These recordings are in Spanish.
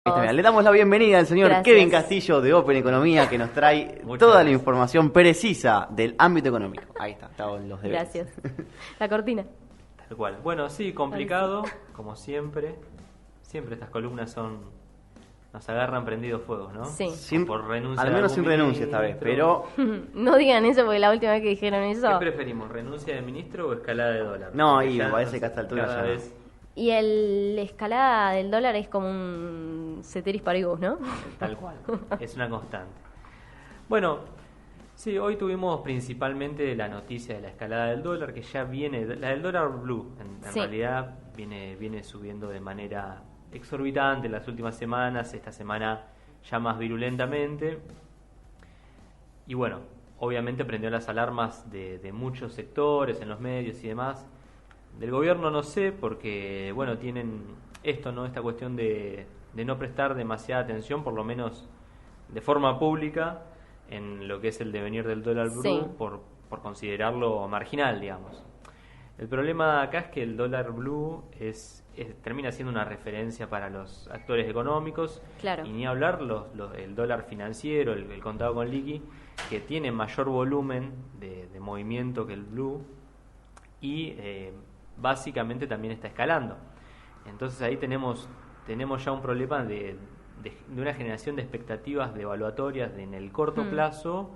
Le damos la bienvenida al señor Gracias. Kevin Castillo de Open Economía, que nos trae toda la información precisa del ámbito económico. Ahí está, estaban los deberes. Gracias. La cortina. Tal cual. Bueno, sí, complicado, como siempre. Siempre estas columnas nos agarran prendidos fuegos, ¿no? Sí. Por renuncia. Al menos sin renuncia esta vez, pero... No digan eso porque la última vez que dijeron eso... ¿Qué preferimos, renuncia de ministro o escalada de dólar? No, Porque y ya me parece que a esta altura cada ya no. vez Y la escalada del dólar es como un ceteris paribus, ¿no? tal cual, es una constante. Bueno, sí, hoy tuvimos principalmente la noticia de la escalada del dólar, que ya viene, la del dólar blue, en Sí. realidad viene subiendo de manera exorbitante en las últimas semanas, esta semana ya más virulentamente. Y bueno, obviamente prendió las alarmas de muchos sectores en los medios y demás. Del gobierno no sé, porque bueno, tienen esto, ¿no? Esta cuestión de no prestar demasiada atención, por lo menos de forma pública, en lo que es el devenir del dólar blue, Sí. por considerarlo marginal, digamos. El problema acá es que el dólar blue termina siendo una referencia para los actores económicos, Claro. y ni hablar el dólar financiero, el contado con liqui, que tiene mayor volumen de movimiento que el blue, y básicamente también está escalando. Entonces ahí tenemos ya un problema de una generación de expectativas devaluatorias en el corto plazo,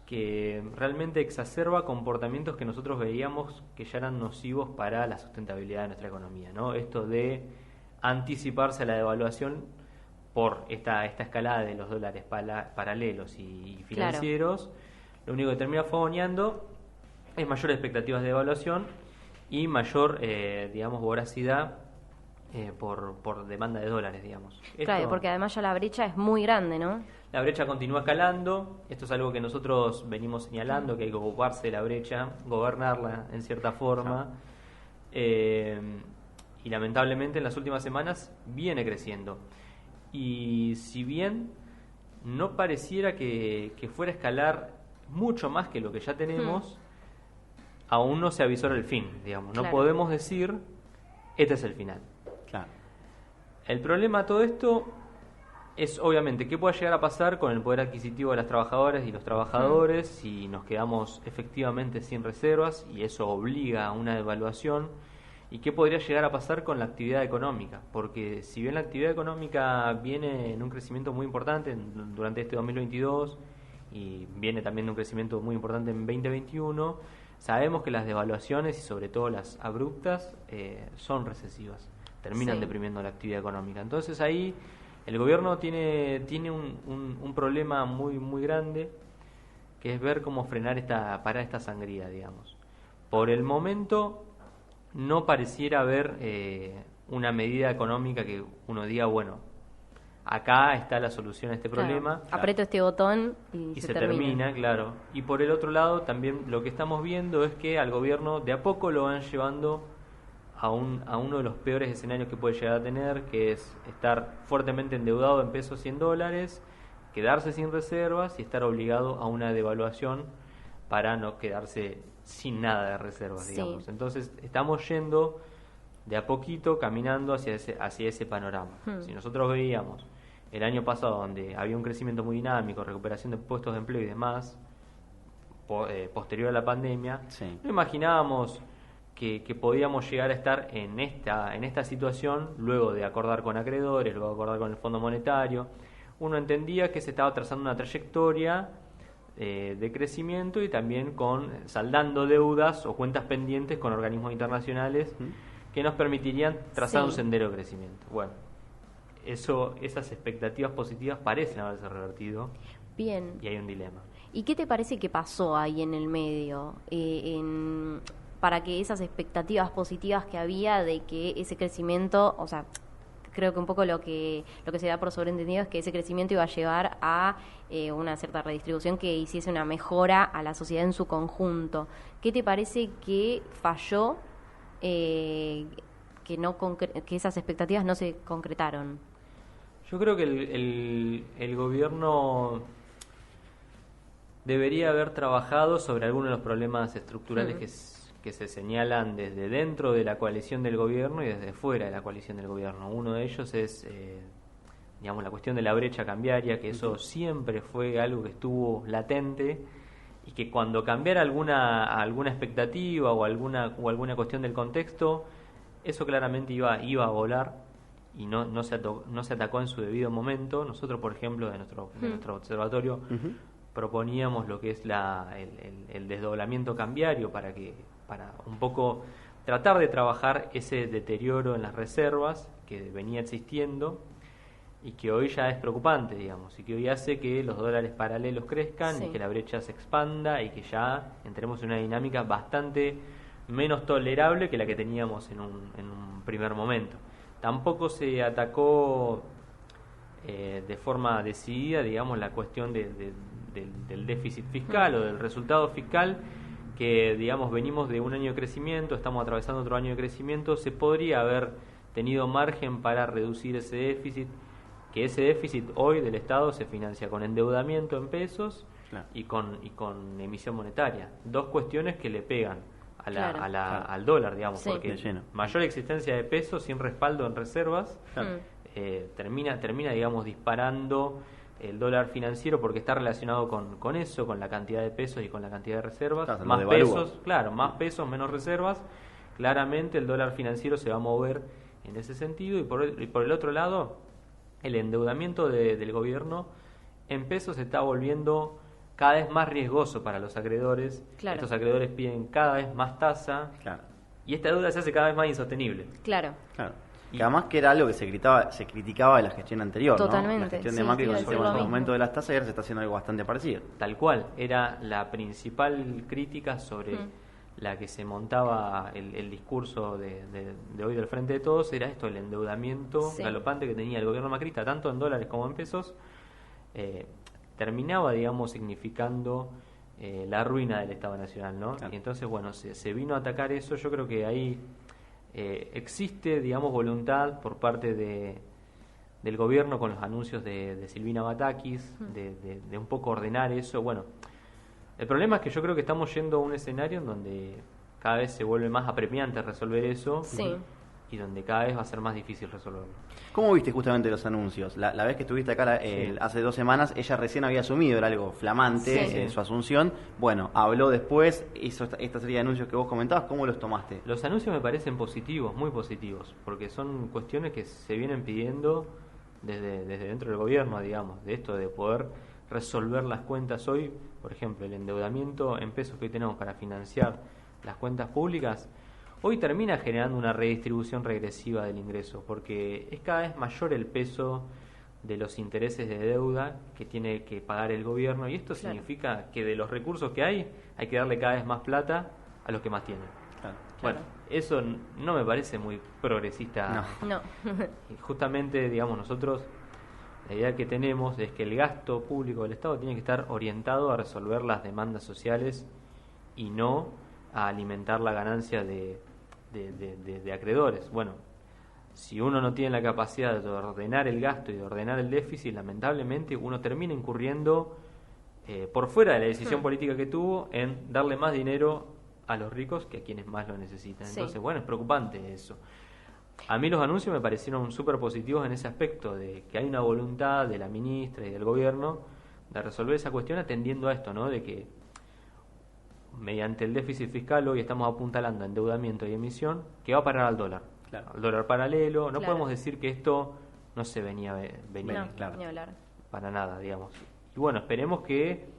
que realmente exacerba comportamientos que nosotros veíamos que ya eran nocivos para la sustentabilidad de nuestra economía, ¿no? Esto de anticiparse a la devaluación por esta escalada de los dólares paralelos y financieros. Lo único que termina fogoneando es mayores expectativas de devaluación y mayor, digamos, voracidad por demanda de dólares, digamos. Claro, porque además ya la brecha es muy grande, ¿no? La brecha continúa escalando. Esto es algo que nosotros venimos señalando, que hay que ocuparse de la brecha, gobernarla en cierta forma. Y lamentablemente en las últimas semanas viene creciendo. Y si bien no pareciera que fuera a escalar mucho más que lo que ya tenemos, aún no se avisora el fin, digamos. No Claro. podemos decir, este es el final. Claro. El problema de todo esto es obviamente qué puede llegar a pasar con el poder adquisitivo de las trabajadoras y los trabajadores si nos quedamos efectivamente sin reservas y eso obliga a una devaluación, y qué podría llegar a pasar con la actividad económica, porque si bien la actividad económica viene en un crecimiento muy importante durante este 2022 y viene también de un crecimiento muy importante en 2021, sabemos que las devaluaciones y sobre todo las abruptas son recesivas, terminan Sí. deprimiendo la actividad económica. Entonces ahí el gobierno tiene un problema muy muy grande, que es ver cómo parar esta sangría, digamos. Por el momento no pareciera haber una medida económica que uno diga, bueno, acá está la solución a este problema. Claro. Aprieto este botón y Se termina, claro. Y por el otro lado, también lo que estamos viendo es que al gobierno de a poco lo van llevando a uno de los peores escenarios que puede llegar a tener, que es estar fuertemente endeudado en pesos y en dólares, quedarse sin reservas y estar obligado a una devaluación para no quedarse sin nada de reservas, Sí. digamos. Entonces estamos yendo de a poquito, caminando hacia ese panorama. Si nosotros veíamos el año pasado, donde había un crecimiento muy dinámico, recuperación de puestos de empleo y demás, posterior a la pandemia, Sí. no imaginábamos que podíamos llegar a estar en esta situación luego de acordar con acreedores, luego de acordar con el Fondo Monetario. Uno entendía que se estaba trazando una trayectoria de crecimiento y también saldando deudas o cuentas pendientes con organismos internacionales que nos permitirían trazar Sí. un sendero de crecimiento. Bueno, esas expectativas positivas parecen haberse revertido Bien. y hay un dilema. ¿Y qué te parece que pasó ahí en el medio? Para que esas expectativas positivas que había de que ese crecimiento, o sea, creo que un poco lo que se da por sobreentendido es que ese crecimiento iba a llevar a una cierta redistribución que hiciese una mejora a la sociedad en su conjunto. ¿Qué te parece que falló, que esas expectativas no se concretaron? Yo creo que el gobierno debería haber trabajado sobre algunos de los problemas estructurales que se señalan desde dentro de la coalición del gobierno y desde fuera de la coalición del gobierno. Uno de ellos es digamos, la cuestión de la brecha cambiaria, que eso siempre fue algo que estuvo latente y que cuando cambiara alguna expectativa o alguna cuestión del contexto, eso claramente iba a volar y no se atacó en su debido momento. Nosotros, por ejemplo, de nuestro observatorio, proponíamos lo que es el desdoblamiento cambiario para un poco tratar de trabajar ese deterioro en las reservas que venía existiendo y que hoy ya es preocupante, digamos, y que hoy hace que los dólares paralelos crezcan y que la brecha se expanda y que ya entremos en una dinámica bastante menos tolerable que la que teníamos en un primer momento. Tampoco se atacó de forma decidida, digamos, la cuestión del déficit fiscal o del resultado fiscal, que, digamos, venimos de un año de crecimiento, estamos atravesando otro año de crecimiento, se podría haber tenido margen para reducir ese déficit, que ese déficit hoy del Estado se financia con endeudamiento en pesos y con emisión monetaria. Dos cuestiones que le pegan al dólar, digamos, porque mayor existencia de pesos sin respaldo en reservas termina, digamos, disparando el dólar financiero porque está relacionado con eso, con la cantidad de pesos y con la cantidad de reservas. Más pesos, más pesos, menos reservas. Claramente el dólar financiero se va a mover en ese sentido. Y por el otro lado, el endeudamiento del gobierno en pesos se está volviendo cada vez más riesgoso para los acreedores. Estos acreedores piden cada vez más tasa y esta deuda se hace cada vez más insostenible. Que además que era algo que se criticaba de la gestión anterior. Totalmente. ¿No? La gestión de Macri con el aumento de las tasas, y ahora se está haciendo algo bastante parecido. Tal cual, era la principal crítica sobre la que se montaba el discurso de hoy del Frente de Todos, era esto, el endeudamiento galopante que tenía el gobierno macrista, tanto en dólares como en pesos, terminaba, digamos, significando la ruina del Estado Nacional, ¿no? Y entonces, bueno, se vino a atacar eso. Yo creo que ahí existe, digamos, voluntad por parte del gobierno con los anuncios de Silvina Batakis de un poco ordenar eso. Bueno, el problema es que yo creo que estamos yendo a un escenario en donde cada vez se vuelve más apremiante resolver eso y donde cada vez va a ser más difícil resolverlo. ¿Cómo viste justamente los anuncios? La vez que estuviste acá hace 2 semanas, ella recién había asumido, era algo flamante en su asunción. Bueno, habló después, hizo esta serie de anuncios que vos comentabas. ¿Cómo los tomaste? Los anuncios me parecen positivos, muy positivos, porque son cuestiones que se vienen pidiendo desde dentro del gobierno, digamos, de esto de poder resolver las cuentas hoy. Por ejemplo, el endeudamiento en pesos que hoy tenemos para financiar las cuentas públicas hoy termina generando una redistribución regresiva del ingreso, porque es cada vez mayor el peso de los intereses de deuda que tiene que pagar el gobierno, y esto significa que de los recursos que hay que darle cada vez más plata a los que más tienen. Bueno, eso no me parece muy progresista. No. Y justamente, digamos, nosotros la idea que tenemos es que el gasto público del Estado tiene que estar orientado a resolver las demandas sociales y no a alimentar la ganancia de acreedores. Bueno, si uno no tiene la capacidad de ordenar el gasto y de ordenar el déficit, lamentablemente uno termina incurriendo por fuera de la decisión política que tuvo en darle más dinero a los ricos que a quienes más lo necesitan. Entonces, bueno, es preocupante eso. A mí los anuncios me parecieron súper positivos en ese aspecto, de que hay una voluntad de la ministra y del gobierno de resolver esa cuestión atendiendo a esto, ¿no? De que mediante el déficit fiscal hoy estamos apuntalando endeudamiento y emisión que va a parar al dólar, al dólar paralelo. No podemos decir que esto no se venía ni hablar. Para nada, digamos. Y bueno, esperemos que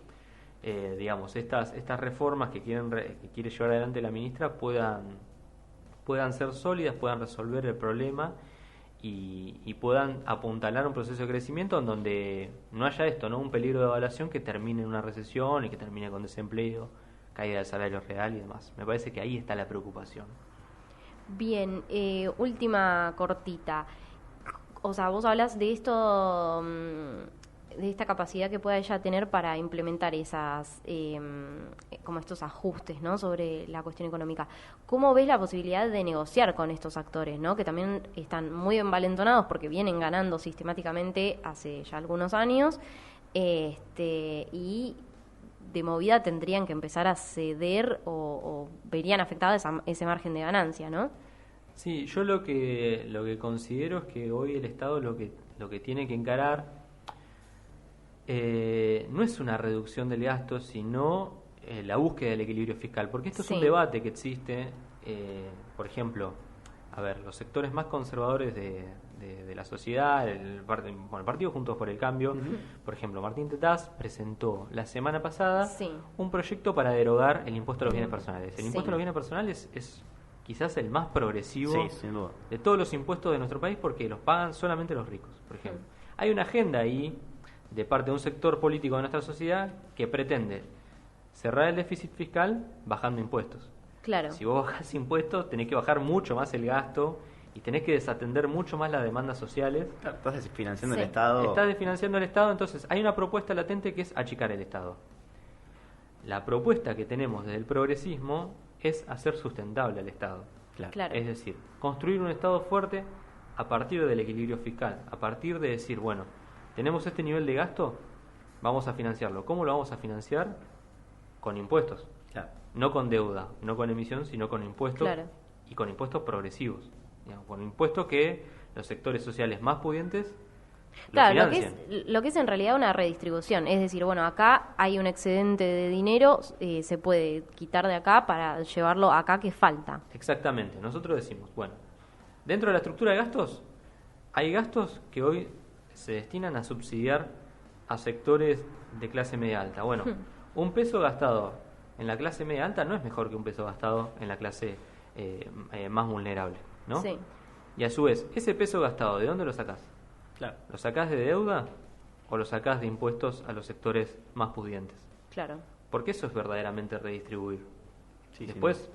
digamos, estas reformas que quiere llevar adelante la ministra puedan ser sólidas, puedan resolver el problema y puedan apuntalar un proceso de crecimiento en donde no haya esto, ¿no? Un peligro de devaluación que termine en una recesión y que termine con desempleo, caída del salario real y demás. Me parece que ahí está la preocupación. Bien, última cortita. O sea, vos hablas de esto, de esta capacidad que pueda ella tener para implementar esas, como estos ajustes, ¿no? Sobre la cuestión económica. ¿Cómo ves la posibilidad de negociar con estos actores, ¿no? Que también están muy envalentonados porque vienen ganando sistemáticamente hace ya algunos años, y de movida tendrían que empezar a ceder o verían afectado ese margen de ganancia, ¿no? Sí, yo lo que considero es que hoy el Estado lo que lo que tiene que encarar no es una reducción del gasto, sino la búsqueda del equilibrio fiscal, porque esto es un debate que existe, por ejemplo, a ver, los sectores más conservadores de la sociedad, el Partido Juntos por el Cambio, por ejemplo, Martín Tetaz presentó la semana pasada un proyecto para derogar el impuesto a los bienes personales. El impuesto a los bienes personales es quizás el más progresivo sin duda, de todos los impuestos de nuestro país, porque los pagan solamente los ricos, por ejemplo. Hay una agenda ahí de parte de un sector político de nuestra sociedad que pretende cerrar el déficit fiscal bajando impuestos. Claro. Si vos bajás impuestos, tenés que bajar mucho más el gasto y tenés que desatender mucho más las demandas sociales. Claro, estás desfinanciando el Estado. Estás desfinanciando el Estado, entonces hay una propuesta latente que es achicar el Estado. La propuesta que tenemos desde el progresismo es hacer sustentable al Estado. Claro. Es decir, construir un Estado fuerte a partir del equilibrio fiscal, a partir de decir, bueno, tenemos este nivel de gasto, vamos a financiarlo. ¿Cómo lo vamos a financiar? Con impuestos. Claro. No con deuda, no con emisión, sino con impuestos, y con impuestos progresivos, digamos, con impuestos que los sectores sociales más pudientes lo que es en realidad una redistribución, es decir, bueno, acá hay un excedente de dinero, se puede quitar de acá para llevarlo acá que falta. Exactamente, nosotros decimos, bueno, dentro de la estructura de gastos, hay gastos que hoy se destinan a subsidiar a sectores de clase media alta. Bueno, un peso gastado en la clase media alta no es mejor que un peso gastado en la clase más vulnerable, ¿no? Sí. Y a su vez, ese peso gastado, ¿de dónde lo sacás? Claro. ¿Lo sacás de deuda o lo sacás de impuestos a los sectores más pudientes? Claro. Porque eso es verdaderamente redistribuir. Sí, después,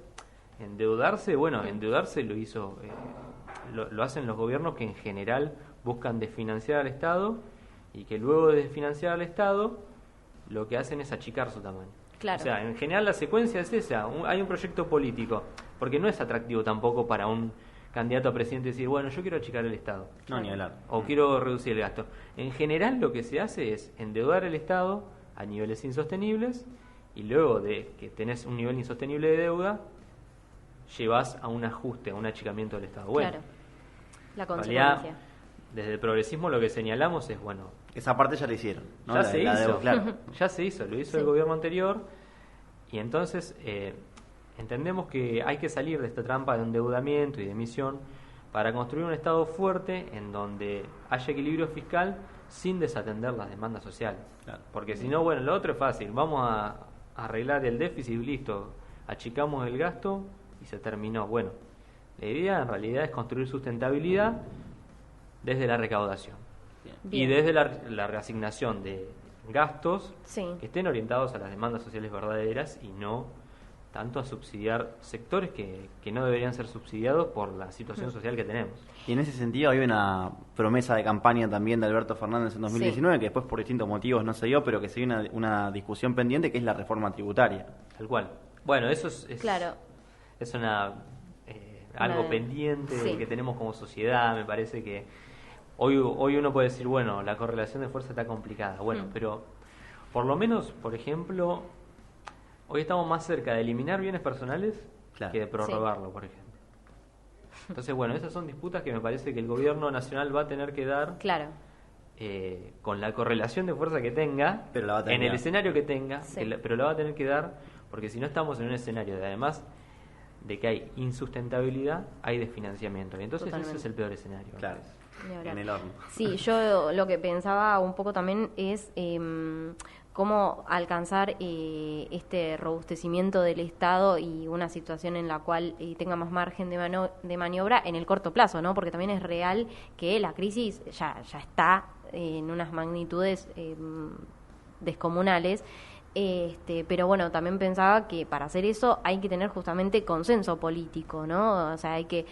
endeudarse, bueno, endeudarse lo hizo, lo hacen los gobiernos que en general buscan desfinanciar al Estado y que luego de desfinanciar al Estado lo que hacen es achicar su tamaño. Claro. O sea, en general la secuencia es esa, hay un proyecto político, porque no es atractivo tampoco para un candidato a presidente decir, bueno, yo quiero achicar el Estado. No, ni hablar. O quiero reducir el gasto. En general lo que se hace es endeudar el Estado a niveles insostenibles y luego de que tenés un nivel insostenible de deuda, llevas a un ajuste, a un achicamiento del Estado. Bueno, claro. La consecuencia. Realidad, desde el progresismo lo que señalamos es, bueno, esa parte ya la hicieron, ¿no? Ya se hizo, claro. Ya se hizo, lo hizo el gobierno anterior y entonces entendemos que hay que salir de esta trampa de endeudamiento y de emisión para construir un Estado fuerte en donde haya equilibrio fiscal sin desatender las demandas sociales. Claro. Porque si no, bueno, lo otro es fácil, vamos a arreglar el déficit y listo, achicamos el gasto y se terminó. Bueno, la idea en realidad es construir sustentabilidad desde la recaudación. Bien. Y desde la reasignación de gastos que estén orientados a las demandas sociales verdaderas y no tanto a subsidiar sectores que no deberían ser subsidiados por la situación social que tenemos. Y en ese sentido hay una promesa de campaña también de Alberto Fernández en 2019, que después por distintos motivos no se dio, pero que sigue una discusión pendiente, que es la reforma tributaria. Tal cual. Bueno, eso es claro. Es algo pendiente que tenemos como sociedad. Me parece que hoy uno puede decir, bueno, la correlación de fuerza está complicada. Bueno, pero por lo menos, por ejemplo, hoy estamos más cerca de eliminar bienes personales que de prorrogarlo, por ejemplo. Entonces, bueno, esas son disputas que me parece que el gobierno nacional va a tener que dar con la correlación de fuerza que tenga, pero la va a tener en el escenario que tenga, pero la va a tener que dar, porque si no estamos en un escenario de, además de que hay insustentabilidad, hay desfinanciamiento. Y entonces ese es el peor escenario. Claro. En el horno. Sí, yo lo que pensaba un poco también es cómo alcanzar este robustecimiento del Estado y una situación en la cual tenga más margen de maniobra en el corto plazo, ¿no? Porque también es real que la crisis ya está en unas magnitudes descomunales. Pero bueno, también pensaba que para hacer eso hay que tener justamente consenso político, ¿no? O sea, hay que,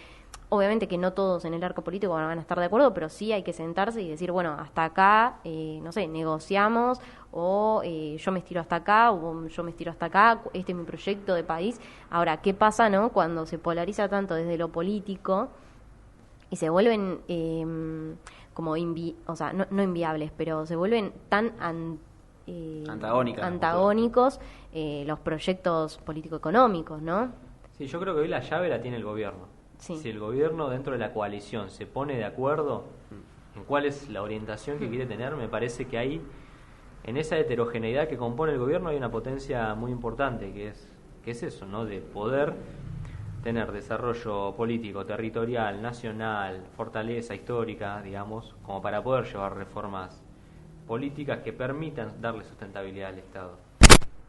obviamente que no todos en el arco político van a estar de acuerdo, pero sí hay que sentarse y decir, bueno, hasta acá, no sé, negociamos, o yo me estiro hasta acá, o yo me estiro hasta acá, este es mi proyecto de país. Ahora, ¿qué pasa, no? Cuando se polariza tanto desde lo político y se vuelven como, o sea, no inviables, pero se vuelven tan antagónicos los proyectos político-económicos, ¿no? Sí, yo creo que hoy la llave la tiene el gobierno. Si el gobierno dentro de la coalición se pone de acuerdo, en cuál es la orientación que quiere tener, me parece que ahí, en esa heterogeneidad que compone el gobierno, hay una potencia muy importante, que es eso, ¿no? De poder tener desarrollo político, territorial, nacional, fortaleza histórica, digamos, como para poder llevar reformas políticas que permitan darle sustentabilidad al Estado.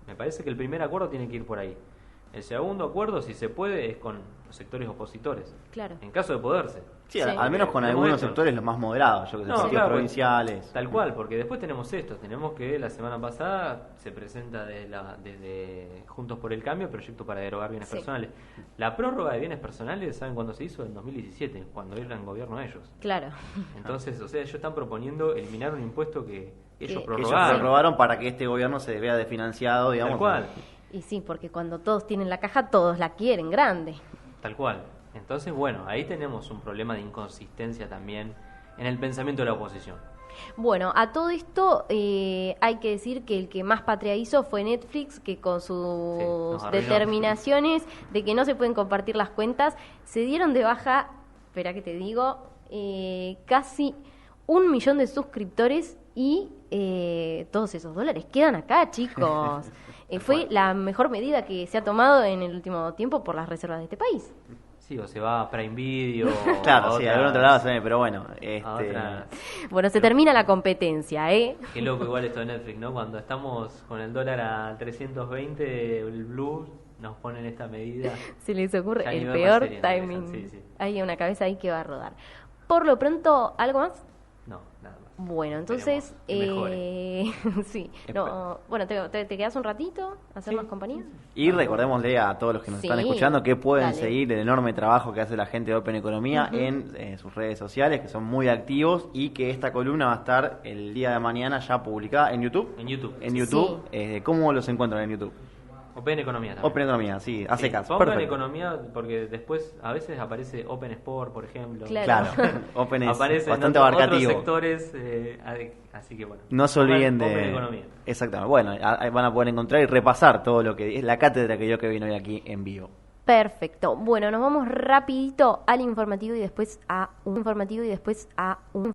Me parece que el primer acuerdo tiene que ir por ahí. El segundo acuerdo, si se puede, es con los sectores opositores. Claro. En caso de poderse. Sí, Sí. al menos con Tenemos algunos esto. sectores los más moderados, yo que sé, No, partidos claro, provinciales. Tal cual, porque después tenemos esto. Tenemos que la semana pasada se presenta desde Juntos por el Cambio el proyecto para derogar bienes Sí. personales. La prórroga de bienes personales, ¿saben cuándo se hizo? En 2017, cuando eran gobierno ellos. Claro. Entonces, o sea, ellos están proponiendo eliminar un impuesto que ellos Que Que ellos prorrogaron. prorrogaron para que este gobierno se vea desfinanciado, digamos. Tal cual. Y sí, porque cuando todos tienen la caja, todos la quieren grande. Tal cual. Entonces, bueno, ahí tenemos un problema de inconsistencia también en el pensamiento de la oposición. Bueno, a todo esto hay que decir que el que más patria hizo fue Netflix, que con sus nos arruinó. determinaciones de que no se pueden compartir las cuentas, se dieron de baja, espera que te digo, casi 1 millón de suscriptores y todos esos dólares quedan acá, chicos. Fue la mejor medida que se ha tomado en el último tiempo por las reservas de este país. Sí, o se va a Prime Video. Claro, a sí, otras- algún otro lado se ve, pero bueno. a otras. Bueno, se termina la competencia, ¿eh? Qué loco igual esto de Netflix, ¿no? Cuando estamos con el dólar a 320, el blue nos ponen esta medida. Se les ocurre Ya ni el ver la peor serie empiezan, timing. sí, sí. Hay una cabeza ahí que va a rodar. Por lo pronto, ¿algo más? No, nada más. Bueno, entonces, Esperemos que sí, no, bueno, te quedas un ratito a hacer Sí, más compañía. Y recordémosle a todos los que nos Sí, están escuchando que pueden dale. seguir el enorme trabajo que hace la gente de Open Economía en sus redes sociales, que son muy activos, y que esta columna va a estar el día de mañana ya publicada en YouTube. En YouTube. En YouTube. ¿Cómo los encuentran en YouTube? Open Economía también. Open Economía, sí, a Sí, secas. pongan Perfecto. Economía porque después a veces aparece Open Sport, por ejemplo. Claro. Claro, Open es Aparecen bastante otros abarcativo. sectores, así que bueno. No se Pongan olviden Open de... Economía. Exactamente. Bueno, ahí van a poder encontrar y repasar todo lo que es la cátedra que yo que vino hoy aquí en vivo. Perfecto. Bueno, nos vamos rapidito al informativo y después a un